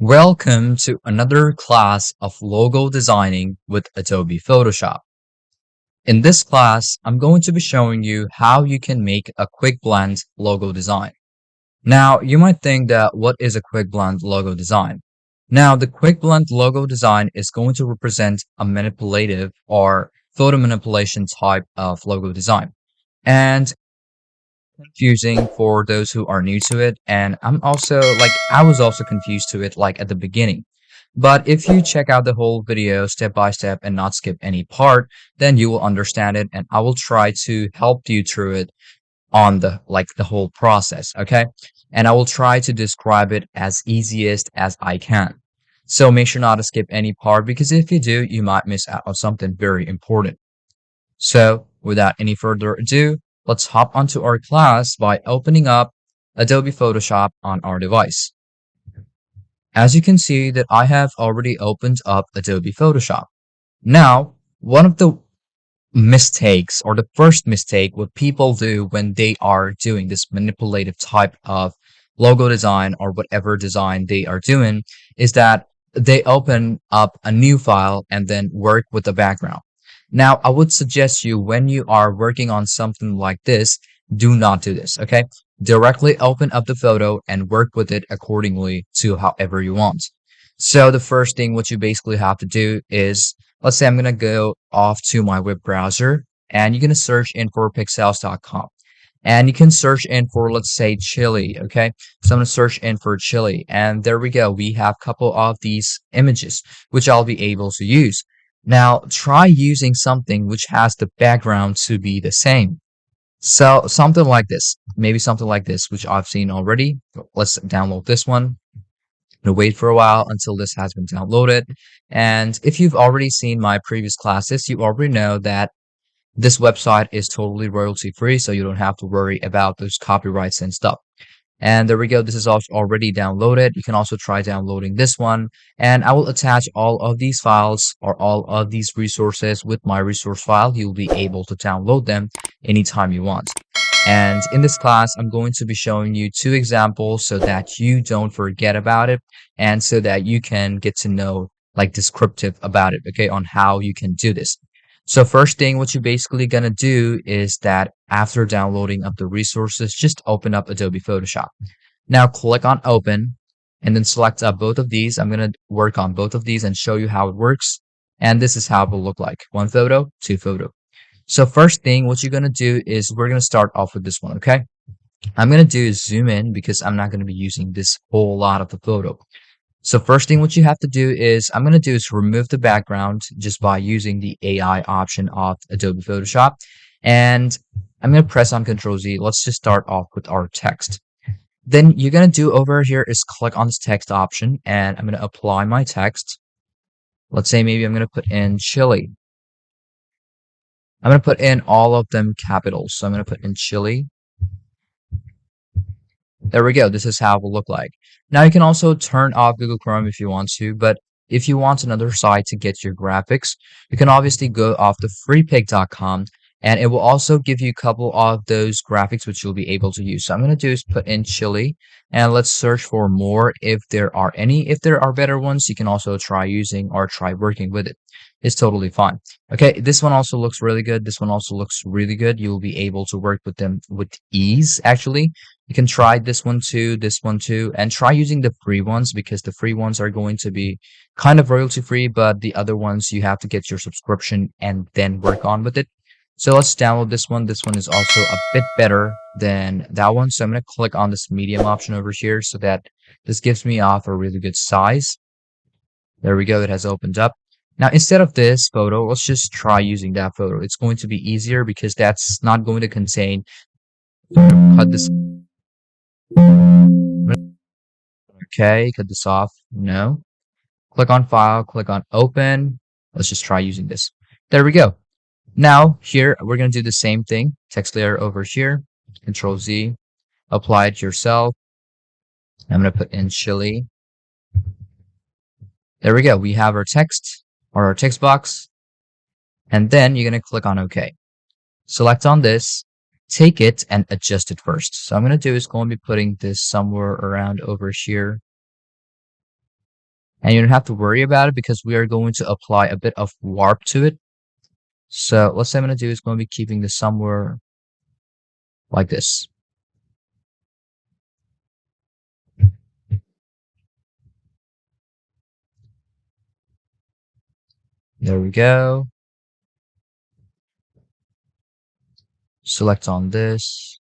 Welcome to another class of logo designing with Adobe Photoshop. In this class, I'm going to be showing you how you can make a quick blend logo design. Now, you might think that what is a quick blend logo design? Now, the quick blend logo design is going to represent a manipulative or photo manipulation type of logo design. And confusing for those who are new to it, and I was also confused to it like at the beginning. But if you check out the whole video step by step and not skip any part, then you will understand it, and I will try to help you through it on the whole process, okay? And I will try to describe it as easiest as I can. So make sure not to skip any part, because if you do, you might miss out on something very important. So without any further ado, let's hop onto our class by opening up Adobe Photoshop on our device. As you can see that I have already opened up Adobe Photoshop. Now, one of the mistakes or the first mistake what people do when they are doing this manipulative type of logo design or whatever design they are doing is that they open up a new file and then work with the background. Now, I would suggest you when you are working on something like this, do not do this, okay? Directly open up the photo and work with it accordingly to however you want. So the first thing what you basically have to do is, let's say I'm going to go off to my web browser and you're going to search in for pixels.com. And you can search in for, let's say, chili, okay? So I'm going to search in for chili. And there we go. We have a couple of these images, which I'll be able to use. Now, try using something which has the background to be the same. So something like this, maybe something like this, which I've seen already. Let's download this one. Gonna wait for a while until this has been downloaded. And if you've already seen my previous classes, you already know that this website is totally royalty free, so you don't have to worry about those copyrights and stuff. And there we go. This is also already downloaded. You can also try downloading this one. And I will attach all of these files or all of these resources with my resource file. You'll be able to download them anytime you want. And in this class, I'm going to be showing you two examples so that you don't forget about it and so that you can get to know like descriptive about it, okay, on how you can do this. So first thing, what you're basically gonna do is that after downloading up the resources, just open up Adobe Photoshop. Now click on open and then select both of these. I'm gonna work on both of these and show you how it works. And this is how it will look like. One photo, two photo. So first thing, what you're gonna do is we're gonna start off with this one, okay? I'm gonna do is zoom in because I'm not gonna be using this whole lot of the photo. So first thing what you have to do is I'm going to do is remove the background just by using the AI option of Adobe Photoshop. And I'm going to press on Control Z. Let's just start off with our text. Then you're going to do over here is click on this text option and I'm going to apply my text. Let's say maybe I'm going to put in chili. I'm going to put in all of them capitals. So I'm going to put in chili. There we go. This is how it will look like. Now you can also turn off Google Chrome if you want to, but if you want another site to get your graphics, you can obviously go off the freepik.com and it will also give you a couple of those graphics which you'll be able to use. So I'm going to do is put in chili and let's search for more if there are any. If there are better ones, you can also try using or try working with it. It's totally fine. Okay, this one also looks really good. This one also looks really good. You'll be able to work with them with ease, actually. You can try this one too, and try using the free ones because the free ones are going to be kind of royalty free, but the other ones you have to get your subscription and then work on with it. So let's download this one. This one is also a bit better than that one. So I'm going to click on this medium option over here so that this gives me off a really good size. There we go. It has opened up. Now, instead of this photo, let's just try using that photo. It's going to be easier because that's not going to contain. Cut this. Okay, cut this off. No. Click on File, click on Open. Let's just try using this. There we go. Now, here, we're going to do the same thing. Text layer over here. Control Z. Apply it yourself. I'm going to put in chili. There we go. We have our text or our text box. And then you're going to click on OK. Select on this. Take it and adjust it first. So I'm going to do is going to be putting this somewhere around over here. And you don't have to worry about it because we are going to apply a bit of warp to it. So what I'm going to do is going to be keeping this somewhere like this. There we go. Select on this.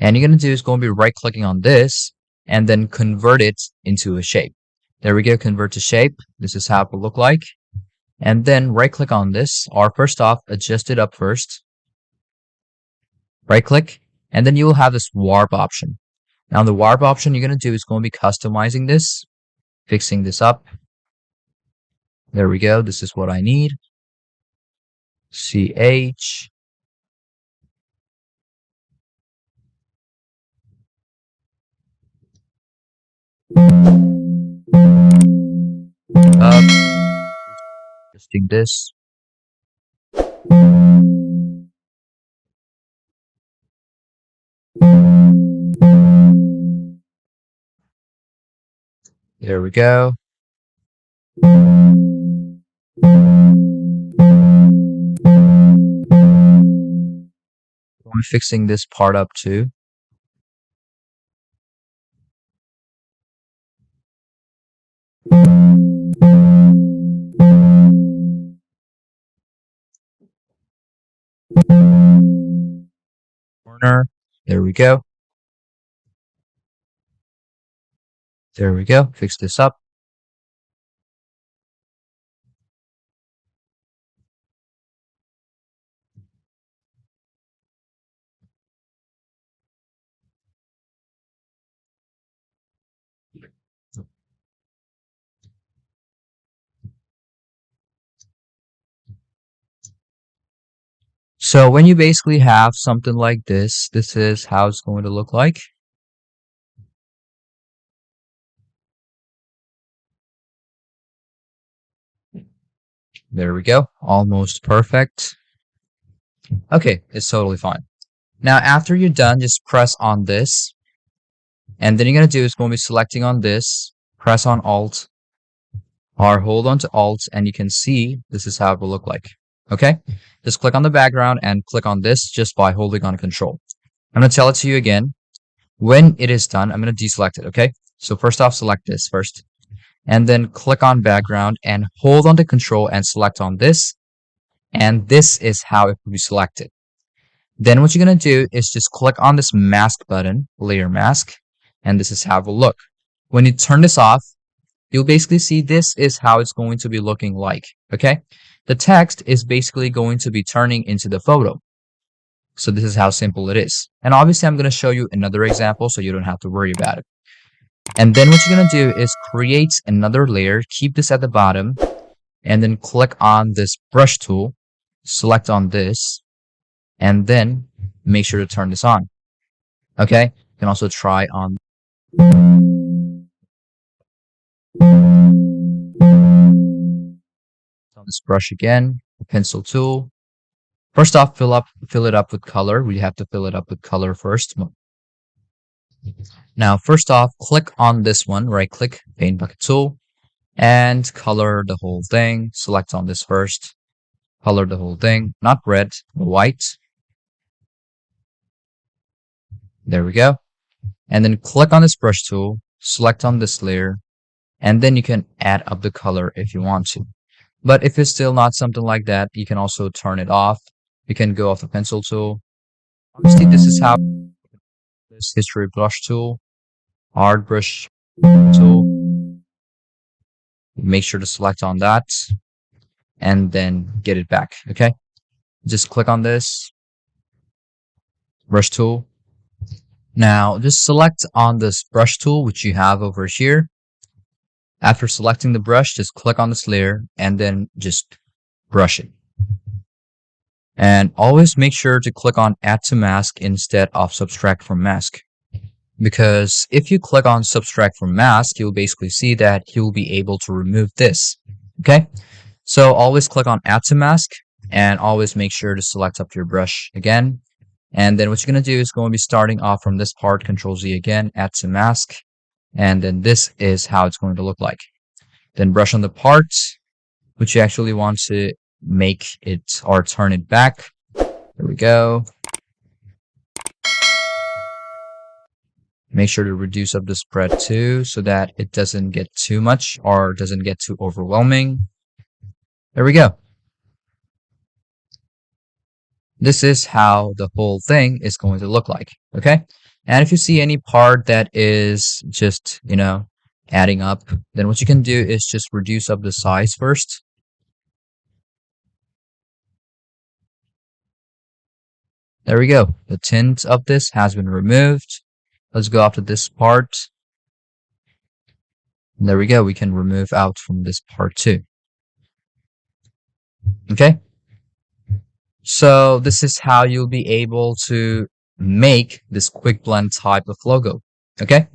And you're going to do is going to be right clicking on this and then convert it into a shape. There we go. Convert to shape. This is how it will look like. And then right click on this, or first off, adjust it up first. Right click, and then you will have this warp option. Now the warp option you're going to do is going to be customizing this, fixing this up. There we go. This is what I need. CH. Up. Adjusting this. There we go. I'm fixing this part up too. Corner. There we go. There we go. Fix this up. So when you basically have something like this, this is how it's going to look like. There we go. Almost perfect. Okay, it's totally fine. Now, after you're done, just press on this. And then you're going to do is going to be selecting on this, press on Alt, or hold on to Alt, and you can see this is how it will look like. Okay? Just click on the background and click on this just by holding on Control. I'm going to tell it to you again. When it is done, I'm going to deselect it, okay? So first off, select this first. And then click on background and hold on to Control and select on this. And this is how it will be selected. Then what you're going to do is just click on this mask button, layer mask, and this is how it will look. When you turn this off, you'll basically see this is how it's going to be looking like, okay? The text is basically going to be turning into the photo. So this is how simple it is. And obviously I'm going to show you another example so you don't have to worry about it. And then what you're going to do is create another layer, keep this at the bottom, and then click on this brush tool, select on this, and then make sure to turn this on. Okay? You can also try on this brush again, pencil tool. First off, fill it up with color. We have to fill it up with color first. Now, first off, click on this one, right click, paint bucket tool, and color the whole thing. Select on this first, color the whole thing, not red, but white. There we go. And then click on this brush tool, select on this layer, and then you can add up the color if you want to. But if it's still not something like that, you can also turn it off. You can go off the pencil tool. Obviously, this is how this history brush tool, hard brush tool. Make sure to select on that and then get it back. Okay. Just click on this brush tool. Now just select on this brush tool, which you have over here. After selecting the brush, just click on this layer and then just brush it. And always make sure to click on Add to Mask instead of Subtract from Mask. Because if you click on Subtract from Mask, you'll basically see that you'll be able to remove this. Okay? So always click on Add to Mask and always make sure to select up your brush again. And then what you're going to do is going to be starting off from this part, Control Z again, Add to Mask. And then this is how it's going to look like. Then brush on the parts which you actually want to make it or turn it back. There we go. Make sure to reduce up the spread too so that it doesn't get too much or doesn't get too overwhelming. There we go. This is how the whole thing is going to look like, okay? And if you see any part that is just, adding up, then what you can do is just reduce up the size first. There we go. The tint of this has been removed. Let's go after this part. And there we go. We can remove out from this part too. Okay? So this is how you'll be able to make this quick blend type of logo. Okay?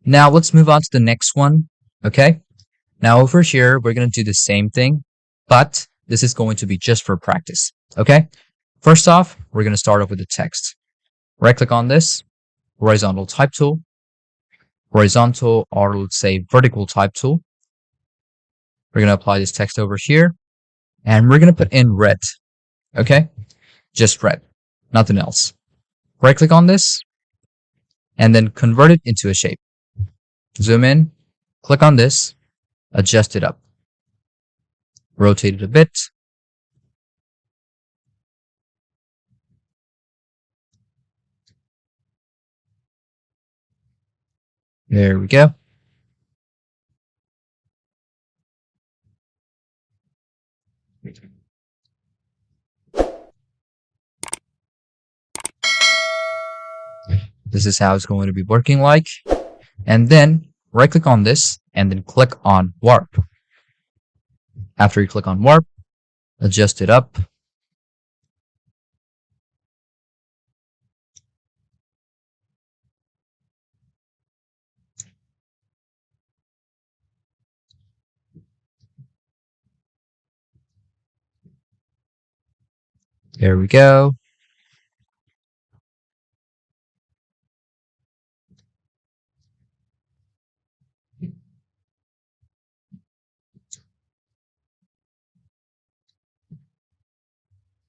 Now let's move on to the next one. Okay? Now over here, we're going to do the same thing, but this is going to be just for practice. Okay? First off, we're going to start off with the text. Right click on this, horizontal type tool, horizontal or let's say vertical type tool. We're going to apply this text over here and we're going to put in red. Okay? Just red, nothing else. Right click on this and then convert it into a shape. Zoom in, click on this, adjust it up, rotate it a bit. There we go. This is how it's going to be working like. And then right click on this and then click on warp. After you click on warp, adjust it up. There we go.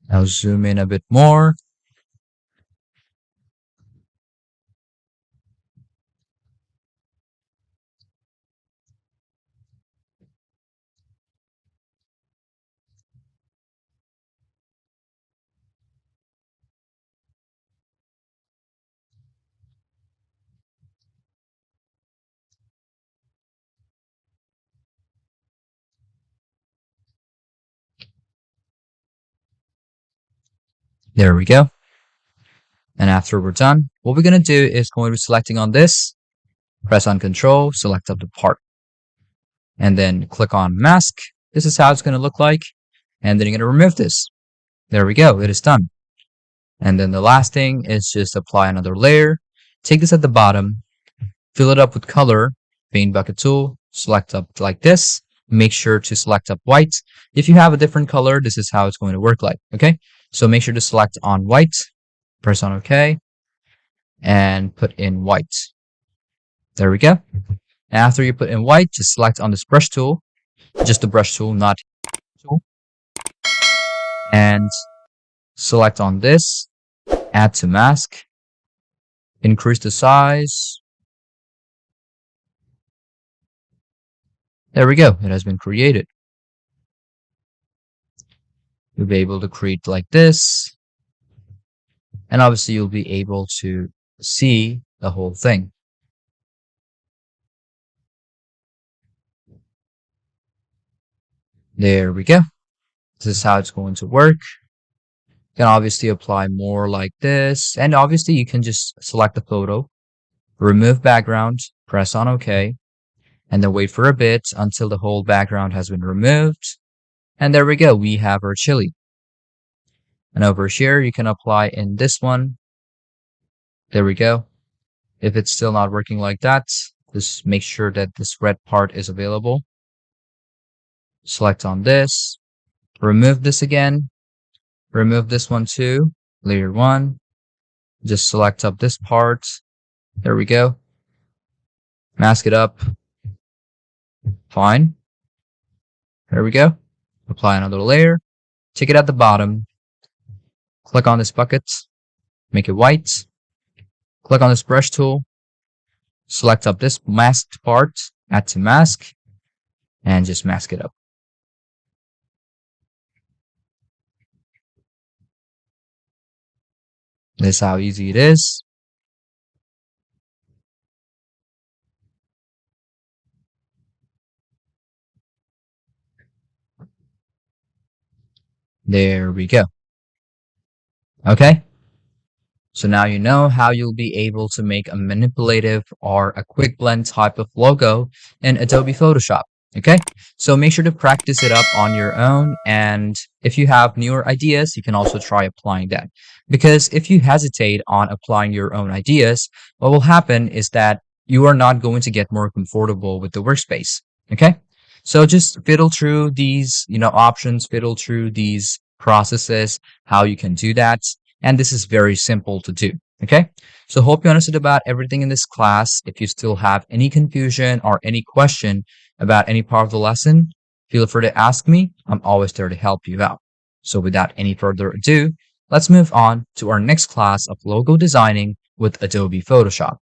Now zoom in a bit more. There we go. And after we're done, what we're going to do is going to be selecting on this, press on Control, select up the part, and then click on Mask. This is how it's going to look like. And then you're going to remove this. There we go. It is done. And then the last thing is just apply another layer. Take this at the bottom, fill it up with color, paint bucket tool, select up like this. Make sure to select up white. If you have a different color, this is how it's going to work like, okay? So make sure to select on white, press on OK, and put in white. There we go. And after you put in white, just select on this brush tool, just the brush tool, not tool, and select on this, add to mask, increase the size. There we go. It has been created. You'll be able to create like this. And obviously you'll be able to see the whole thing. There we go. This is how it's going to work. You can obviously apply more like this. And obviously you can just select the photo, remove background, press on OK, and then wait for a bit until the whole background has been removed. And there we go. We have our chili. And over here, you can apply in this one. There we go. If it's still not working like that, just make sure that this red part is available. Select on this, remove this again, remove this one too, layer 1, just select up this part. There we go. Mask it up. Fine. There we go. Apply another layer. Take it at the bottom. Click on this bucket. Make it white. Click on this brush tool. Select up this masked part. Add to mask. And just mask it up. This is how easy it is. There we go. Okay. So now you know how you'll be able to make a manipulative or a quick blend type of logo in Adobe Photoshop. Okay, so make sure to practice it up on your own. And if you have newer ideas, you can also try applying that. Because if you hesitate on applying your own ideas, what will happen is that you are not going to get more comfortable with the workspace. Okay, so just fiddle through these, options, fiddle through these processes, how you can do that. And this is very simple to do. Okay, so hope you understood about everything in this class. If you still have any confusion or any question about any part of the lesson, feel free to ask me. I'm always there to help you out. So without any further ado, let's move on to our next class of logo designing with Adobe Photoshop.